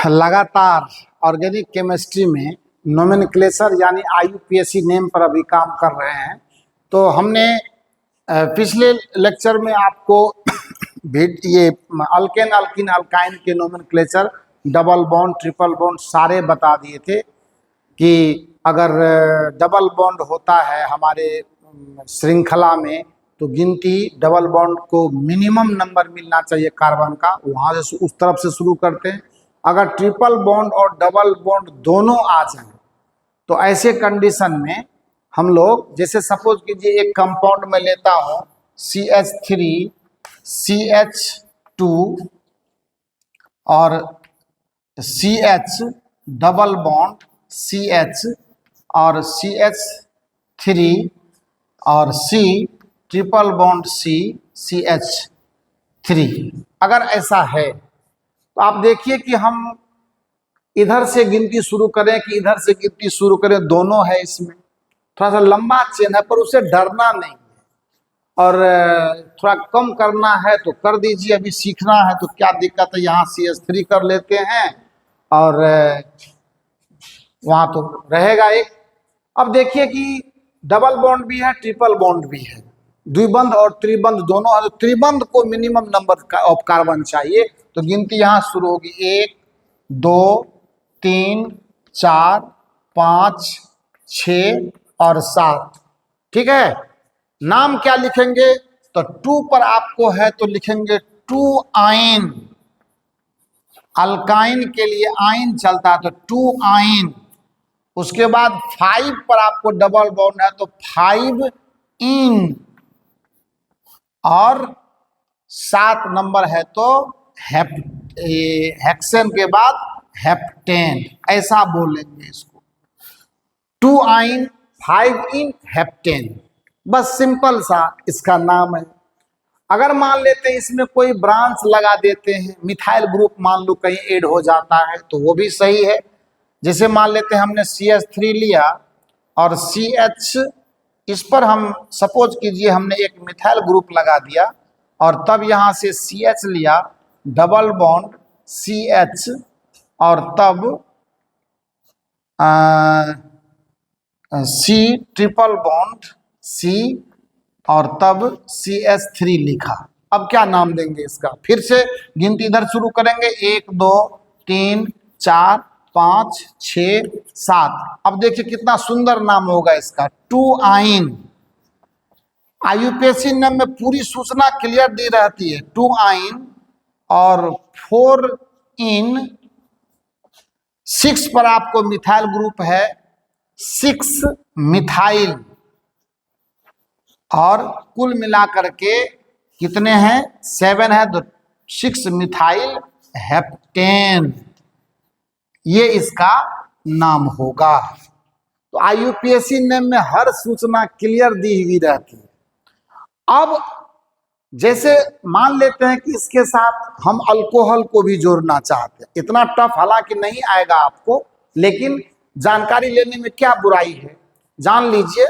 लगातार organic chemistry में nomenclature यानी आईयूपीएसी नेम पर अभी काम कर रहे हैं। तो हमने पिछले लेक्चर में आपको ये अल्केन अल्किन अल्काइन के nomenclature double bond triple bond सारे बता दिए थे कि अगर डबल बॉन्ड होता है हमारे श्रृंखला में तो गिनती डबल बॉन्ड को मिनिमम नंबर मिलना चाहिए कार्बन का, वहाँ से उस तरफ से शुरू करते हैं। अगर ट्रिपल बॉन्ड और डबल बॉन्ड दोनों आ जाए तो ऐसे कंडीशन में हम लोग, जैसे सपोज कीजिए एक कंपाउंड में लेता हूँ CH3 CH2 और CH डबल बॉन्ड CH और CH3 और C triple bond C CH3। अगर ऐसा है तो आप देखिए कि हम इधर से गिनती शुरू करें कि इधर से गिनती शुरू करें, दोनों है इसमें। थोड़ा सा लंबा चेन है पर उसे डरना नहीं है, और थोड़ा कम करना है तो कर दीजिए। अभी सीखना है तो क्या दिक्कत है, यहाँ CH3 कर लेते हैं और वहाँ तो रहेगा एक। अब देखिए कि डबल बॉन्ड भी है ट्रिपल बॉन्ड भी है, द्विबंध और त्रिबंध दोनों है। तो त्रिबंध को मिनिमम नंबर ऑफ कार्बन चाहिए, तो गिनती यहाँ शुरू होगी 1 2 3 4 5 6 और 7। ठीक है, नाम क्या लिखेंगे? तो 2 पर आपको है तो लिखेंगे 2 आइन। अल्काइन के लिए आइन चलता है तो 2 आइन। उसके बाद 5 पर आपको डबल बॉन्ड है तो 5 इन, और 7 नंबर है तो हेक्सेन के बाद हेप्टेन, ऐसा बोलेंगे इसको। 2 आइन 5 इन हेप्टेन, बस सिंपल सा इसका नाम है। अगर मान लेते हैं इसमें कोई ब्रांच लगा देते हैं, मिथाइल ग्रुप मान लो कहीं ऐड हो जाता है तो वो भी सही है। जैसे मान लेते हैं हमने CH3 लिया और CH, इस पर हम सपोज कीजिए हमने एक मिथाइल ग्रुप लगा दिया और तब यहाँ से CH लिया डबल बॉन्ड CH और तब C ट्रिपल बॉन्ड C और तब CH3 लिखा। अब क्या नाम देंगे इसका? फिर से गिनती इधर शुरू करेंगे 1 2 3 4 5 6 7। अब देखिए कितना सुंदर नाम होगा इसका, 2 आइन। आईयूपीएसी नेम में पूरी सूचना क्लियर दी रहती है, 2 आइन और 4 इन। 6 पर आपको मिथाइल ग्रुप है 6 मिथाइल, और कुल मिलाकर के कितने हैं? 7 है तो 6 मिथाइल हेप्टेन, ये इसका नाम होगा। तो आईयूपीएसी नेम में हर सूचना क्लियर दी हुई रहती है। अब जैसे मान लेते हैं कि इसके साथ हम अल्कोहल को भी जोड़ना चाहते हैं, इतना टफ हालांकि नहीं आएगा आपको, लेकिन जानकारी लेने में क्या बुराई है, जान लीजिए,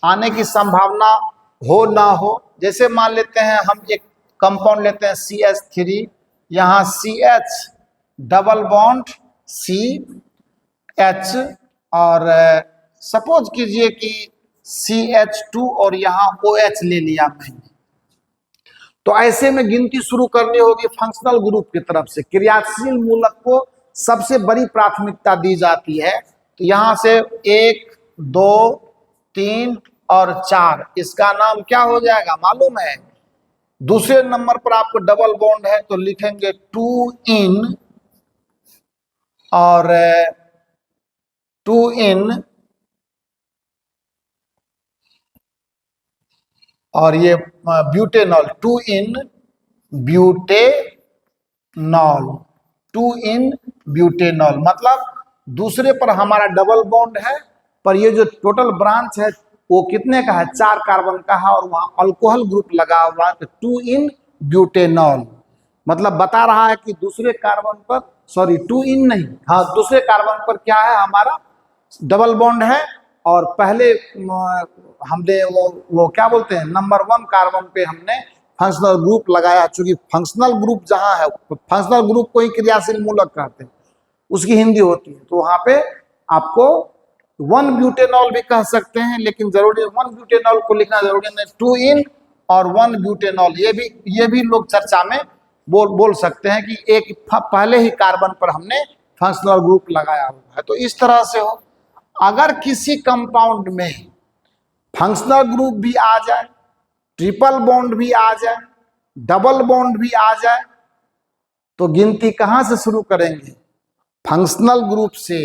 आने की संभावना हो ना हो। जैसे मान लेते हैं हम एक कंपाउंड लेते हैं CH3, यहाँ CH डबल बॉन्ड CH और सपोज कीजिए कि CH2 और यहाँ OH ले लिया मैंने। तो ऐसे में गिनती शुरू करनी होगी फंक्शनल ग्रुप की तरफ से। क्रियाशील मूलक को सबसे बड़ी प्राथमिकता दी जाती है, तो यहाँ से 1 2 3 और 4, इसका नाम क्या हो जाएगा मालूम है? दूसरे नंबर पर आपको डबल बॉन्ड है तो लिखेंगे 2 इन और 2 इन, और ये ब्यूटेनॉल 2 इन ब्यूटेनॉल, 2 इन ब्यूटेनॉल। मतलब दूसरे पर हमारा डबल बॉन्ड है, पर ये जो टोटल ब्रांच है वो कितने का है? 4 कार्बन का है, और वहाँ अल्कोहल ग्रुप लगा हुआ है तो 2 इन ब्यूटेनॉल। मतलब बता रहा है कि दूसरे कार्बन पर, सॉरी 2 इन नहीं, हाँ दूसरे कार्बन पर क्या है हमारा डबल बॉन्ड है, और पहले हमने वो क्या बोलते हैं नंबर 1 कार्बन पे हमने फंक्शनल ग्रुप लगाया। चूंकि फंक्शनल ग्रुप जहां है, फंक्शनल ग्रुप को ही क्रियाशील मूलक कहते हैं। उसकी हिंदी होती है। तो वहां पे आपको 1 ब्यूटेनॉल भी कह सकते हैं, लेकिन जरूरी 1 ब्यूटेनॉल को लिखना जरूरी नहीं, 2 इन और 1 ब्यूटेनॉल, ये भी लोग चर्चा में बोल सकते हैं कि एक पहले ही कार्बन पर हमने फंक्शनल ग्रुप लगाया हुआ है। तो इस तरह से हो, अगर किसी कंपाउंड में फंक्शनल ग्रुप भी आ जाए, ट्रिपल बॉन्ड भी आ जाए, डबल बॉन्ड भी आ जाए, तो गिनती कहां से शुरू करेंगे? फंक्शनल ग्रुप से।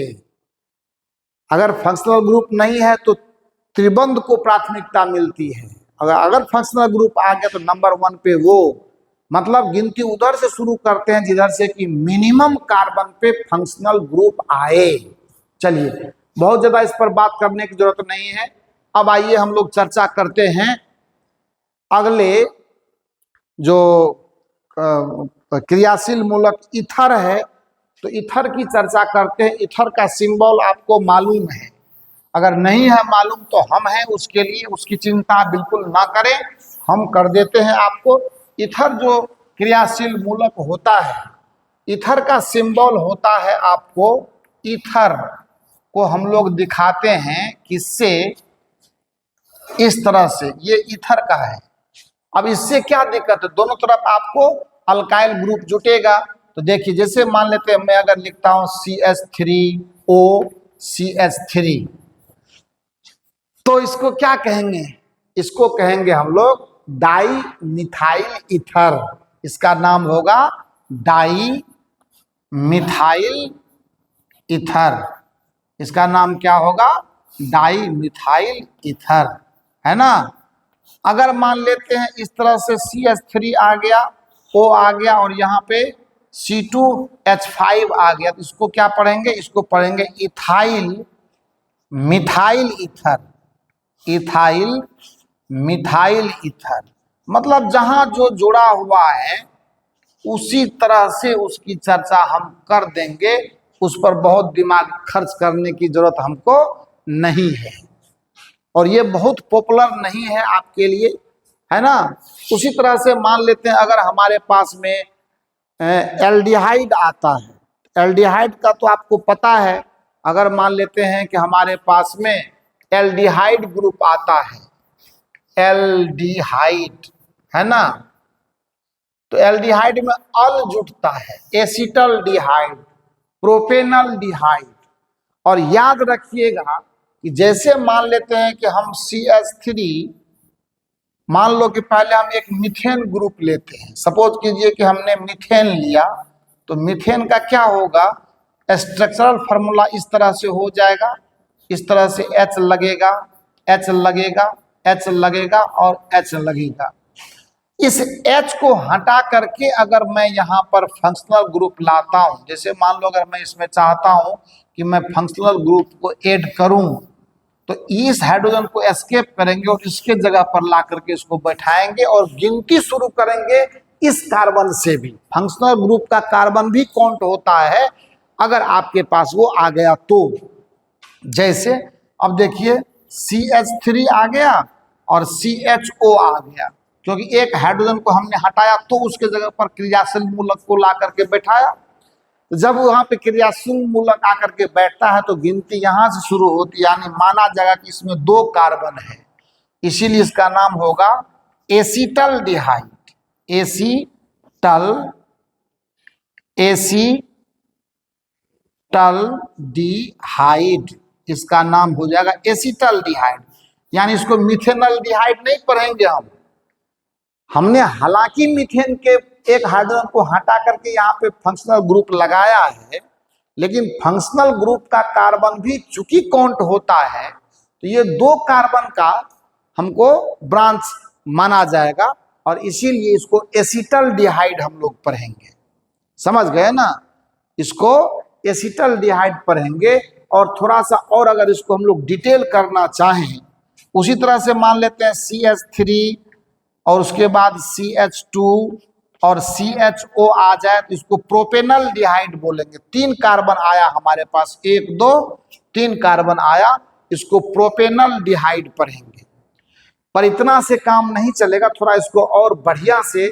अगर फंक्शनल ग्रुप नहीं है तो त्रिबंध को प्राथमिकता मिलती है। अगर फंक्शनल ग्रुप आ गया तो नंबर 1 पे वो, मतलब गिनती उधर से शुरू करते हैं जिधर से कि मिनिमम कार्बन पे फंक्शनल ग्रुप आए। चलिए, बहुत ज्यादा इस पर बात करने की जरूरत नहीं है। अब आइए हम लोग चर्चा करते हैं अगले जो क्रियाशील मूलक ईथर है, तो ईथर की चर्चा करते हैं। ईथर का सिंबल आपको मालूम है, अगर नहीं है मालूम तो हम हैं उसके लिए, उसकी चिंता बिल्कुल ना करें, हम कर देते हैं आपको। ईथर जो क्रियाशील मूलक होता है, ईथर का सिंबल होता है आपको, ईथर को हम लोग दिखाते हैं किससे, इस तरह से, ये ईथर का है। अब इससे क्या दिक्कत है? दोनों तरफ आपको अल्काइल ग्रुप जुटेगा। तो देखिए, जैसे मान लेते हैं मैं अगर लिखता हूं CH3O CH3, तो इसको क्या कहेंगे? इसको कहेंगे हम लोग डाई मिथाइल ईथर। इसका नाम होगा डाई मिथाइल ईथर। इसका नाम क्या होगा? डाई मिथाइल ईथर, है ना। अगर मान लेते हैं इस तरह से CH3 आ गया, O आ गया और यहाँ पे C2H5 आ गया, तो इसको क्या पढ़ेंगे? इसको पढ़ेंगे ethyl methyl ether. Ethyl methyl ether, मतलब जहां जो जुड़ा हुआ है उसी तरह से उसकी चर्चा हम कर देंगे, उस पर बहुत दिमाग खर्च करने की जरूरत हमको नहीं है, और ये बहुत पॉपुलर नहीं है आपके लिए, है ना। उसी तरह से मान लेते हैं अगर हमारे पास में एल्डिहाइड आता है, एल्डिहाइड का तो आपको पता है। अगर मान लेते हैं कि हमारे पास में एल्डिहाइड ग्रुप आता है, एल्डिहाइड, है ना, तो एल्डिहाइड में अल जुटता है, एसिटल डिहाइड, प्रोपेनल डिहाइड। और याद रखिएगा कि जैसे मान लेते हैं कि हम CH3, मान लो कि पहले हम एक मीथेन ग्रुप लेते हैं, सपोज कीजिए कि हमने मीथेन लिया, तो मीथेन का क्या होगा? स्ट्रक्चरल फार्मूला इस तरह से हो जाएगा, इस तरह से H लगेगा, H लगेगा, H लगेगा और H लगेगा। इस H को हटा करके अगर मैं यहाँ पर फंक्शनल ग्रुप लाता हूँ, जैसे मान लो अगर मैं इसमें चाहता हूँ कि मैं फंक्शनल ग्रुप को ऐड करूँ, तो इस हाइड्रोजन को एस्केप करेंगे और इसके जगह पर ला करके इसको बैठाएंगे और गिनती शुरू करेंगे इस कार्बन से भी। फंक्शनल ग्रुप का कार्बन भी काउंट होता है अगर आपके पास वो आ गया तो। जैसे अब देखिए CH3 आ गया और CHO आ गया, क्योंकि एक हाइड्रोजन को हमने हटाया तो उसके जगह पर क्रियाशील मूलक को ला करके बैठाया। तो जब वहां पे क्रियाशील मूलक आकर के बैठता है तो गिनती यहां से शुरू होती है, यानी माना जाएगा कि इसमें 2 कार्बन है, इसीलिए इसका नाम होगा एसिटल डिहाइड। एसिटल डिहाइड, इसका नाम हो जाएगा एसिटल डिहाइड। यानी इसको मिथेनल डिहाइड नहीं पढ़ेंगे हमने हालांकि मीथेन के एक हाइड्रोजन को हटा करके यहाँ पे फंक्शनल ग्रुप लगाया है, लेकिन फंक्शनल ग्रुप का कार्बन भी चूंकि काउंट होता है तो ये 2 कार्बन का हमको ब्रांच माना जाएगा, और इसीलिए इसको एसिटल डिहाइड हम लोग पढ़ेंगे। समझ गए ना? इसको एसिटल डिहाइड पढ़ेंगे। और थोड़ा सा और अगर इसको हम लोग डिटेल करना चाहें, उसी तरह से मान लेते हैं CH3 और उसके बाद CH2 और CHO आ जाए तो इसको प्रोपेनल डिहाइड बोलेंगे। 3 कार्बन आया हमारे पास, 1 2 3 कार्बन आया, इसको प्रोपेनल डिहाइड पढ़ेंगे। पर इतना से काम नहीं चलेगा, थोड़ा इसको और बढ़िया से,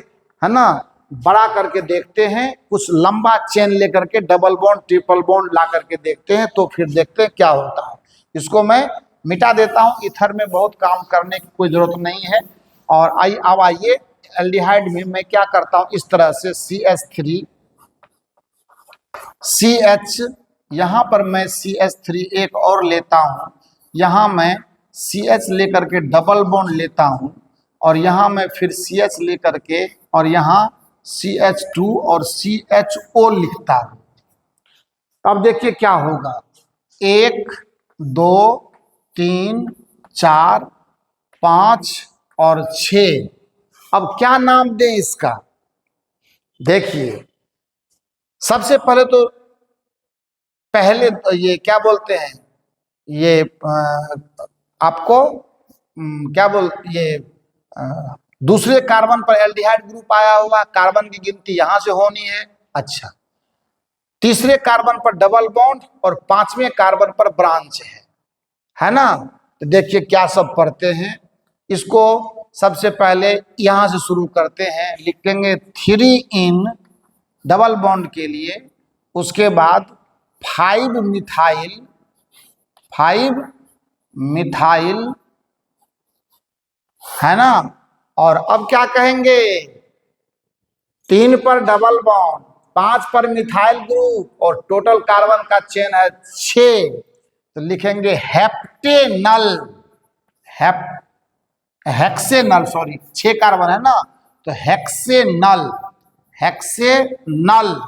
है ना, बड़ा करके देखते हैं, कुछ लंबा चेन लेकर के डबल बॉन्ड ट्रिपल बॉन्ड ला करके देखते हैं, तो फिर देखते हैं क्या होता है। इसको मैं मिटा देता हूं, ईथर में बहुत काम करने की कोई जरूरत नहीं है। और अब आइए एल्डिहाइड में मैं क्या करता हूं, इस तरह से CH3 CH, यहां पर मैं CH3 एक और लेता हूं, यहां मैं CH लेकर के डबल बॉन्ड लेता हूं, और यहां मैं फिर CH लेकर के और यहां CH2 और CHO लिखता हूं। अब देखिए क्या होगा, 1 2 3 4 5 और 6। अब क्या नाम दें इसका, देखिए सबसे पहले तो पहले ये क्या बोलते हैं, ये आपको क्या बोल ये दूसरे कार्बन पर एल्डिहाइड ग्रुप आया हुआ, कार्बन की गिनती यहां से होनी है। अच्छा, तीसरे कार्बन पर डबल बॉन्ड और पांचवें कार्बन पर ब्रांच है ना। तो देखिए क्या सब पढ़ते हैं, इसको सबसे पहले यहां से शुरू करते हैं, लिखेंगे 3 इन डबल बॉन्ड के लिए, उसके बाद 5 मिथाइल है ना। और अब क्या कहेंगे, 3 पर डबल बॉन्ड, 5 पर मिथाइल ग्रुप और टोटल कार्बन का चेन है 6, तो लिखेंगे हेप्टेनल, हेक्सेनल, सॉरी 6 कार्बन है ना, तो हेक्सेनल।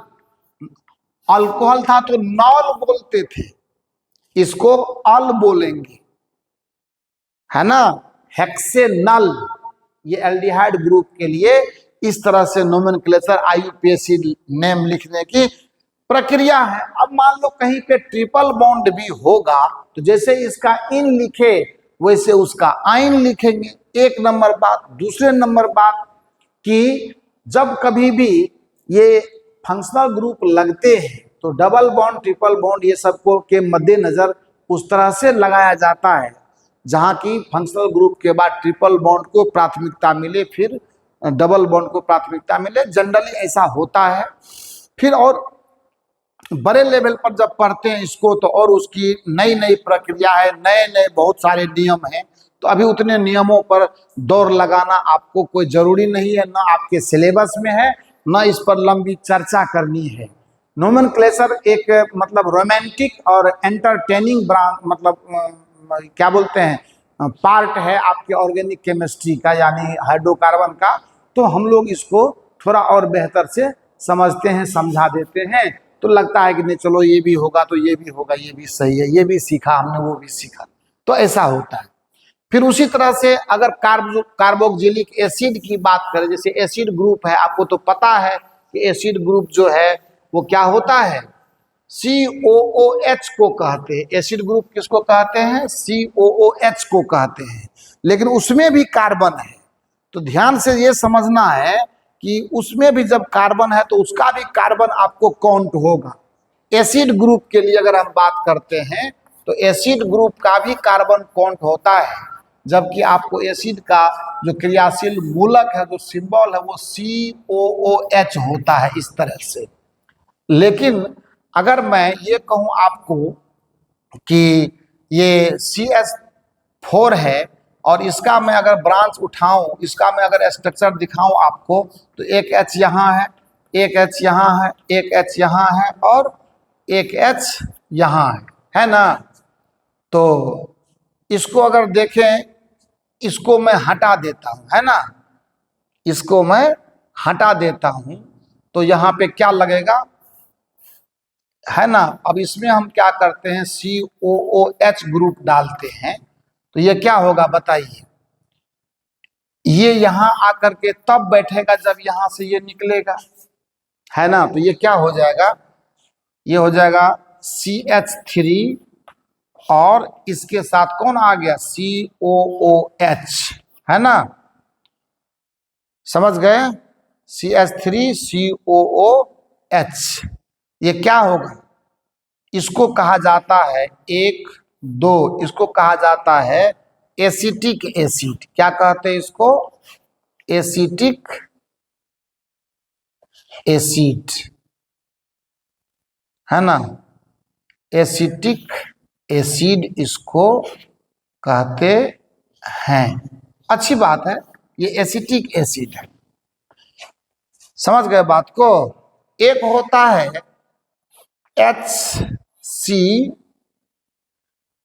अल्कोहल था तो नॉल बोलते थे, इसको अल बोलेंगे, है ना, हेक्सेनल। ये एल्डिहाइड ग्रुप के लिए इस तरह से नोमेनक्लेचर IUPAC नेम लिखने की प्रक्रिया है। अब मान लो कहीं पे ट्रिपल बॉन्ड भी होगा, तो जैसे इसका इन लिखे वैसे उसका आइन लिखेंगे, एक नंबर बात। दूसरे नंबर बात कि जब कभी भी ये फंक्शनल ग्रुप लगते हैं तो डबल बॉन्ड ट्रिपल बॉन्ड ये सबको के मद्देनजर उस तरह से लगाया जाता है जहां की फंक्शनल ग्रुप के बाद ट्रिपल बॉन्ड को प्राथमिकता मिले, फिर डबल बॉन्ड को प्राथमिकता मिले, जनरली ऐसा होता है। फिर और बड़े लेवल पर जब पढ़ते हैं इसको तो और उसकी नई नई प्रक्रिया है, नए नए बहुत सारे नियम हैं, तो अभी उतने नियमों पर दौड़ लगाना आपको कोई जरूरी नहीं है, ना आपके सिलेबस में है, ना इस पर लंबी चर्चा करनी है। नोमेनक्लेचर एक मतलब रोमांटिक और एंटरटेनिंग मतलब क्या बोलते हैं पार्ट है आपके ऑर्गेनिक केमिस्ट्री का, यानी हाइड्रोकार्बन का। तो हम लोग इसको थोड़ा और बेहतर से समझते हैं, समझा देते हैं, तो लगता है कि नहीं चलो ये भी होगा तो ये भी होगा, ये भी सही है, ये भी सीखा हमने, वो भी सीखा, तो ऐसा होता है। फिर उसी तरह से अगर कार्बोक्सिलिक एसिड की बात करें, जैसे एसिड ग्रुप है, आपको तो पता है कि एसिड ग्रुप जो है वो क्या होता है, COOH को कहते हैं। एसिड ग्रुप किसको कहते हैं, COOH को कहते हैं, लेकिन उसमें भी कार्बन है। तो ध्यान से ये समझना है कि उसमें भी जब कार्बन है तो उसका भी कार्बन आपको काउंट होगा। एसिड ग्रुप के लिए अगर हम बात करते हैं तो एसिड ग्रुप का भी कार्बन काउंट होता है, जबकि आपको एसिड का जो क्रियाशील मूलक है, जो सिंबल है, वो COOH होता है, इस तरह से। लेकिन अगर मैं ये कहूं आपको कि ये CH4 है और इसका मैं अगर ब्रांच उठाऊं, इसका मैं अगर स्ट्रक्चर दिखाऊं आपको, तो एक H यहाँ है, एक H यहाँ है, एक H यहाँ है और एक H यहाँ है ना। तो इसको अगर देखें, इसको मैं हटा देता हूं, है ना, इसको मैं हटा देता हूं, तो यहाँ पे क्या लगेगा, है ना। अब इसमें हम क्या करते हैं, COOH ग्रुप डालते हैं, तो ये क्या होगा बताइए, ये यहां आकर के तब बैठेगा जब यहां से ये निकलेगा, है ना। तो ये क्या हो जाएगा, ये हो जाएगा CH3 और इसके साथ कौन आ गया, COOH, है ना, समझ गए, CH3 COOH। ये क्या होगा, इसको कहा जाता है 1 2, इसको कहा जाता है एसिटिक एसिड। क्या कहते हैं इसको, एसिटिक एसिड, है ना, एसिटिक एसिड इसको कहते हैं। अच्छी बात है, ये एसिटिक एसिड है। समझ गए बात को। एक होता है HC,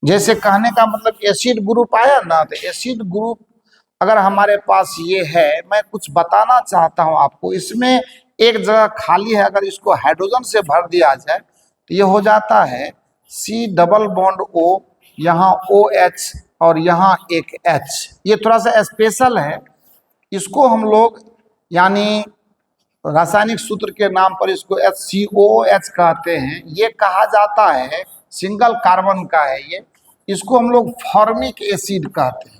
जैसे कहने का मतलब एसिड ग्रुप आया ना, तो एसिड ग्रुप अगर हमारे पास ये है, मैं कुछ बताना चाहता हूं आपको। इसमें एक जगह खाली है, अगर इसको हाइड्रोजन से भर दिया जाए तो ये हो जाता है C डबल बॉन्ड O, यहाँ OH और यहाँ एक H। ये थोड़ा सा स्पेशल है, इसको हम लोग यानी रासायनिक सूत्र के नाम पर इसको HCOOH कहते हैं। ये कहा जाता है सिंगल कार्बन का है ये, इसको हम लोग फॉर्मिक एसिड कहते हैं।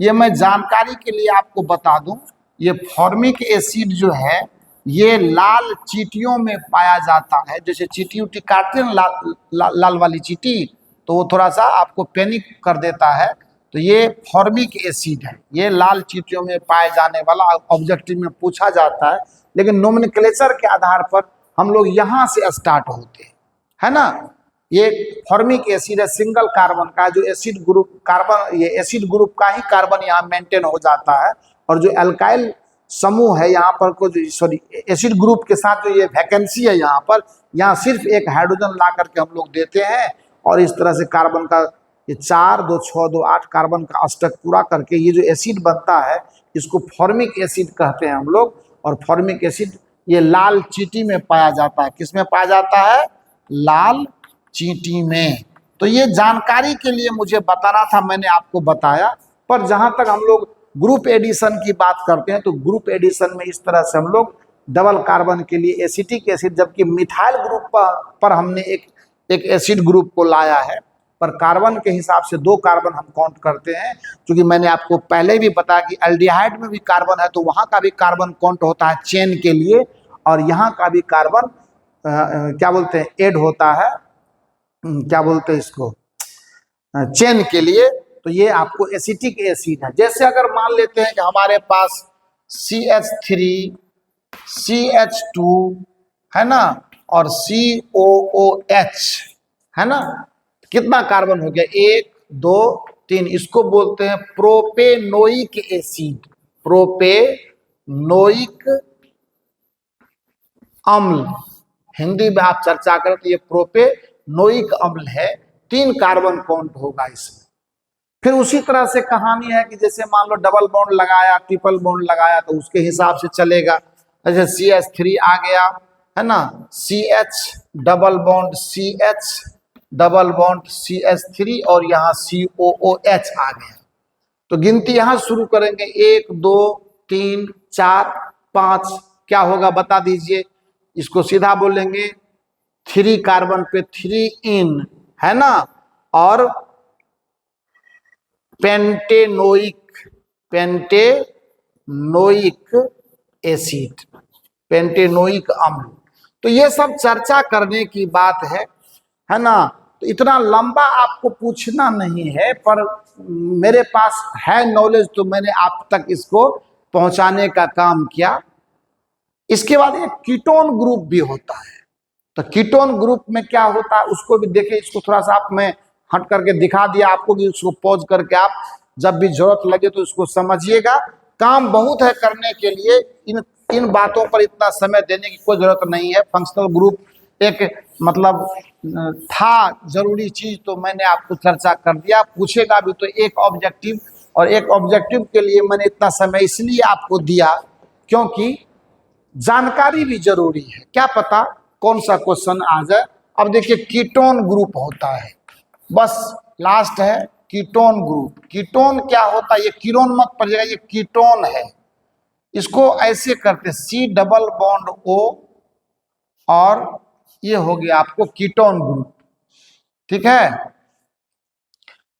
ये मैं जानकारी के लिए आपको बता दूं, ये फॉर्मिक एसिड जो है ये लाल चींटियों में पाया जाता है। जैसे चींटी उटी काटते हैं लाल वाली चींटी, तो वो थोड़ा सा आपको पैनिक कर देता है, तो ये फॉर्मिक एसिड है। ये लाल चींटियों में पाए जाने वाला ऑब्जेक्टिव में पूछा जाता है, लेकिन नोमेनक्लेचर के आधार पर हम लोग यहाँ से स्टार्ट होते हैं, है ना। ये फॉर्मिक एसिड है, सिंगल कार्बन का, जो एसिड ग्रुप कार्बन, ये एसिड ग्रुप का ही कार्बन यहाँ मेंटेन हो जाता है। और जो एल्काइल समूह है यहाँ पर को, जो सॉरी एसिड ग्रुप के साथ जो ये वैकेंसी है यहाँ पर, यहाँ सिर्फ एक हाइड्रोजन ला करके हम लोग देते हैं, और इस तरह से कार्बन का ये 4 2 6 2 8 कार्बन का अष्टक पूरा करके ये जो एसिड बनता है, इसको फॉर्मिक एसिड कहते हैं हम लोग। और फॉर्मिक एसिड ये लाल चींटी में पाया जाता है। किस में पाया जाता है? लाल चींटी में। तो ये जानकारी के लिए मुझे बताना था, मैंने आपको बताया। पर जहां तक हम लोग ग्रुप एडिशन की बात करते हैं, तो ग्रुप एडिशन में इस तरह से हम लोग डबल कार्बन के लिए एसिटिक एसिड, जबकि मिथाइल ग्रुप पर हमने एक एसिड ग्रुप को लाया है, पर कार्बन के हिसाब से 2 कार्बन हम काउंट करते हैं। क्योंकि मैंने आपको पहले भी बताया कि एल्डिहाइड में भी कार्बन है, तो वहाँ का भी कार्बन काउंट होता है चेन के लिए, और यहाँ का भी कार्बन क्या बोलते हैं, ऐड होता है, क्या बोलते हैं इसको, चेन के लिए। तो ये आपको एसिटिक एसिड है। जैसे अगर मान लेते हैं कि हमारे पास CH3 CH2 है ना, और COOH है ना, कितना कार्बन हो गया? 1 2 3। इसको बोलते हैं प्रोपेनोइक एसिड, प्रोपेनोइक अम्ल। हिंदी में आप चर्चा करें तो ये प्रोपेनोइक अम्ल है। 3 कार्बन काउंट होगा इसमें। फिर उसी तरह से कहानी है कि जैसे मान लो डबल बॉन्ड लगाया, ट्रिपल बॉन्ड लगाया, तो उसके हिसाब से चलेगा। जैसे CH3 आ गया है ना, CH double bond CH double bond CH3, और यहाँ COOH आ गया। तो गिनती यहाँ शुरू करेंगे, 1 2 3 4 5। क्या होगा बता दीजिए? इसको सीधा बोलेंगे 3 कार्बन पे 3 इन, है ना, और पेंटेनोइक एसिड, पेंटेनोइक अम्ल। तो ये सब चर्चा करने की बात है ना। तो इतना लंबा आपको पूछना नहीं है, पर मेरे पास है नॉलेज, तो मैंने आप तक इसको पहुंचाने का काम किया। इसके बाद एक कीटोन ग्रुप भी होता है। तो कीटोन ग्रुप में क्या होता है उसको भी देखें। इसको थोड़ा सा आप मैं हट करके दिखा दिया आपको, कि उसको पॉज करके आप जब भी जरूरत लगे तो इसको समझिएगा। काम बहुत है करने के लिए, इन बातों पर इतना समय देने की कोई जरूरत नहीं है। फंक्शनल ग्रुप एक मतलब था जरूरी चीज, तो मैंने आपको चर्चा कर दिया। पूछेगा भी तो एक ऑब्जेक्टिव, और एक ऑब्जेक्टिव के लिए मैंने इतना समय इसलिए आपको दिया क्योंकि जानकारी भी जरूरी है। क्या पता कौन सा क्वेश्चन आ जाए। अब देखिए कीटोन ग्रुप होता है, बस लास्ट है कीटोन ग्रुप। कीटोन क्या होता है? ये कीटोन मत पढ़िएगा, ये कीटोन है। इसको ऐसे करते C डबल बॉन्ड O, और ये हो गया आपको कीटोन ग्रुप, ठीक है।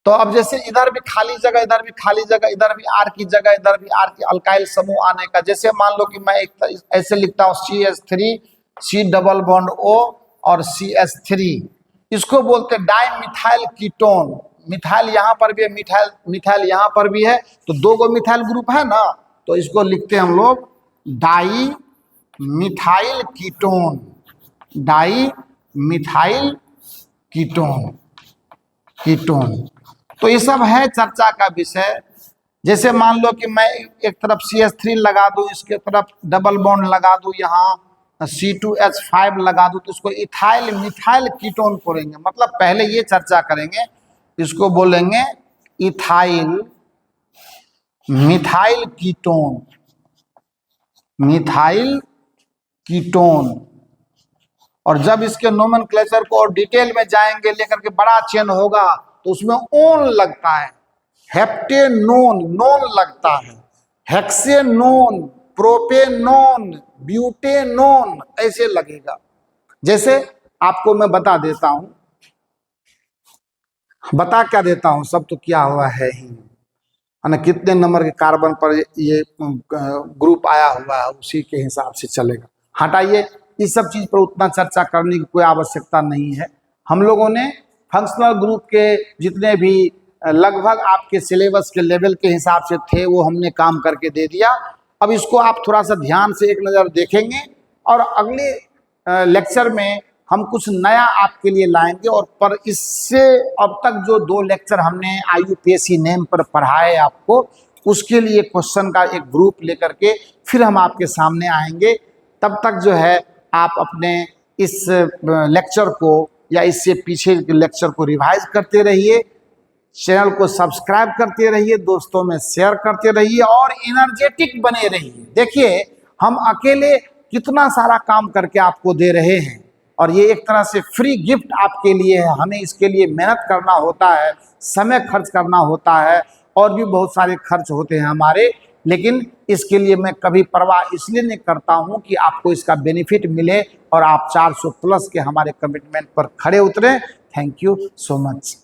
तो अब जैसे इधर भी खाली जगह, इधर भी खाली जगह, इधर भी R की जगह, इधर भी R की अल्काइल समूह आने का। जैसे मान लो कि मैं एक ऐसे लिखता हूँ CH3 C double bond O और CH3, इसको बोलते डाई मिथाइल कीटोन। मिथाइल यहाँ पर भी है, मिथाइल यहाँ पर भी है, तो 2 गो मिथाइल ग्रुप है ना, तो इसको लिखते हैं हम लोग di methyl ketone, di methyl ketone, ketone. तो ये सब है चर्चा का विषय। जैसे मान लो कि मैं एक तरफ CH3 लगा दूं, इसके तरफ डबल बॉन्ड लगा दूं, यहाँ C2H5 लगा दूं, तो इसको इथाइल मिथाइल कीटोन बोलेंगे। मतलब पहले ये चर्चा करेंगे, इसको बोलेंगे ethyl methyl ketone, methyl ketone. और जब इसके नोमेनक्लेचर को और डिटेल में जाएंगे लेकर के, बड़ा चेन होगा तो उसमें ओन लगता है, हेप्टेनोन नोन लगता है, हेक्सेनोन, प्रोपेनोन, ब्यूटेनोन, ऐसे लगेगा। जैसे आपको मैं बता देता हूं, बता क्या देता हूं, सब तो क्या हुआ है ही, ना कितने नंबर के कार्बन पर ये ग्रुप आया हुआ है, उसी के हिसाब से चलेगा। हटाइए, इस सब चीज पर उतना चर्चा करने की कोई आवश्यकता नहीं है। हम लोगों ने फंक्शनल ग्रुप के जितने भी लगभग आपके सिलेबस के लेवल के हिसाब से थे, वो हमने काम करके दे दिया। अब इसको आप थोड़ा सा ध्यान से एक नज़र देखेंगे, और अगले लेक्चर में हम कुछ नया आपके लिए लाएंगे। और पर इससे अब तक जो 2 लेक्चर हमने IUPAC नेम पर पढ़ाए आपको, उसके लिए क्वेश्चन का एक ग्रुप लेकर के फिर हम आपके सामने आएंगे। तब तक जो है आप अपने इस लेक्चर को या इससे पीछे के लेक्चर को रिवाइज करते रहिए, चैनल को सब्सक्राइब करते रहिए, दोस्तों में शेयर करते रहिए और एनर्जेटिक बने रहिए। देखिए हम अकेले कितना सारा काम करके आपको दे रहे हैं, और ये एक तरह से फ्री गिफ्ट आपके लिए है। हमें इसके लिए मेहनत करना होता है, समय खर्च करना होता है, और भी बहुत सारे खर्च होते हैं हमारे, लेकिन इसके लिए मैं कभी परवाह इसलिए नहीं करता हूं कि आपको इसका बेनिफिट मिले और आप 400 प्लस के हमारे कमिटमेंट पर खड़े उतरें। Thank you so much.